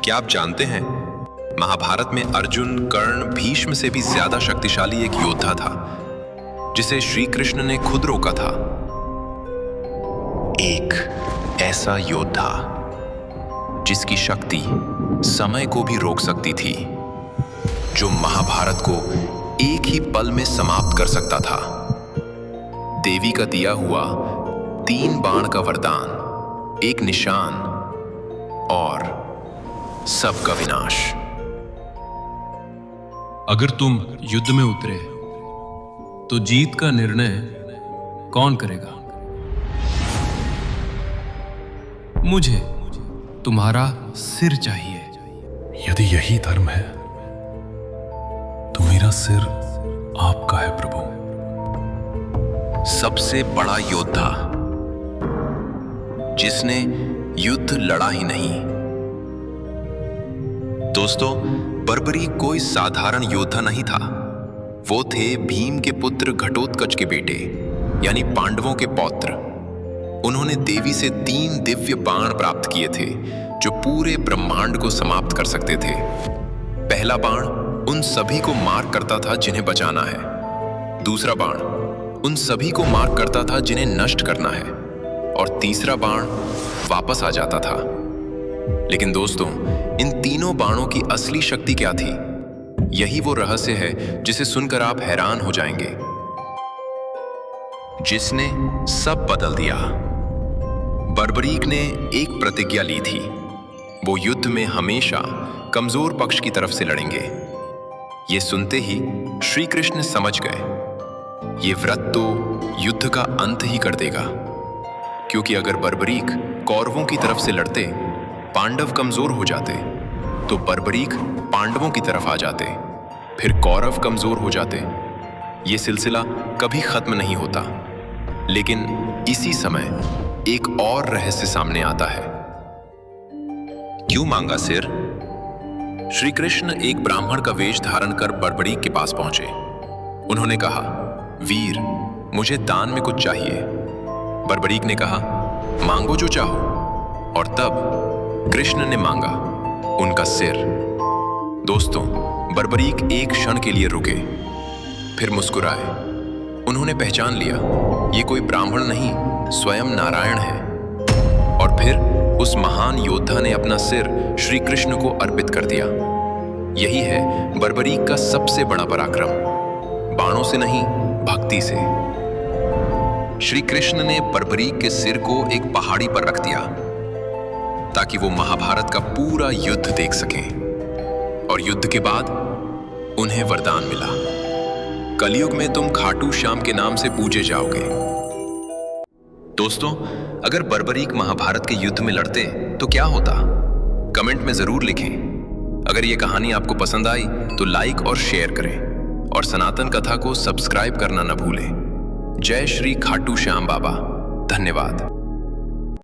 क्या आप जानते हैं, महाभारत में अर्जुन कर्ण भीष्म से भी ज्यादा शक्तिशाली एक योद्धा था जिसे श्री कृष्ण ने खुद रोका था। एक ऐसा योद्धा जिसकी शक्ति समय को भी रोक सकती थी, जो महाभारत को एक ही पल में समाप्त कर सकता था। देवी का दिया हुआ 3 बाण का वरदान, एक निशान और सबका विनाश। अगर तुम युद्ध में उतरे तो जीत का निर्णय कौन करेगा? मुझे तुम्हारा सिर चाहिए। यदि यही धर्म है तो मेरा सिर आपका है प्रभु। सबसे बड़ा योद्धा जिसने युद्ध लड़ा ही नहीं। दोस्तों, बर्बरीक कोई साधारण योद्धा नहीं था। वो थे भीम के पुत्र घटोत्कच के बेटे, यानी पांडवों के पौत्र। उन्होंने देवी से 3 दिव्य बाण प्राप्त किए थे जो पूरे ब्रह्मांड को समाप्त कर सकते थे। पहला बाण उन सभी को मार करता था जिन्हें बचाना है। दूसरा बाण उन सभी को मार करता था जिन्हें नष्ट करना है। और तीसरा बाण वापस आ जाता था। लेकिन दोस्तों, इन तीनों बाणों की असली शक्ति क्या थी? यही वो रहस्य है जिसे सुनकर आप हैरान हो जाएंगे, जिसने सब बदल दिया। बर्बरीक ने एक प्रतिज्ञा ली थी, वो युद्ध में हमेशा कमजोर पक्ष की तरफ से लड़ेंगे। ये सुनते ही श्री कृष्ण समझ गए, ये व्रत तो युद्ध का अंत ही कर देगा। क्योंकि अगर बर्बरीक कौरवों की तरफ से लड़ते, पांडव कमजोर हो जाते, तो बर्बरीक पांडवों की तरफ आ जाते, फिर कौरव कमजोर हो जाते। ये सिलसिला कभी खत्म नहीं होता। लेकिन इसी समय एक और रहस्य सामने आता है। क्यों मांगा सिर? श्री कृष्ण एक ब्राह्मण का वेश धारण कर बर्बरीक के पास पहुंचे। उन्होंने कहा, वीर, मुझे दान में कुछ चाहिए। बर्बरीक ने कहा, मांगो जो चाहो। और तब कृष्ण ने मांगा उनका सिर। दोस्तों, बर्बरीक एक क्षण के लिए रुके, फिर मुस्कुराए। उन्होंने पहचान लिया, ये कोई ब्राह्मण नहीं, स्वयं नारायण है। और फिर उस महान योद्धा ने अपना सिर श्री कृष्ण को अर्पित कर दिया। यही है बर्बरीक का सबसे बड़ा पराक्रम, बाणों से नहीं, भक्ति से। श्री कृष्ण ने बर्बरीक के सिर को एक पहाड़ी पर रख दिया ताकि वो महाभारत का पूरा युद्ध देख सकें। और युद्ध के बाद उन्हें वरदान मिला, कलयुग में तुम खाटू श्याम के नाम से पूजे जाओगे। दोस्तों, अगर बर्बरीक महाभारत के युद्ध में लड़ते तो क्या होता? कमेंट में जरूर लिखें। अगर ये कहानी आपको पसंद आई तो लाइक और शेयर करें, और सनातन कथा को सब्सक्राइब करना न भूलें। जय श्री खाटू श्याम बाबा। धन्यवाद।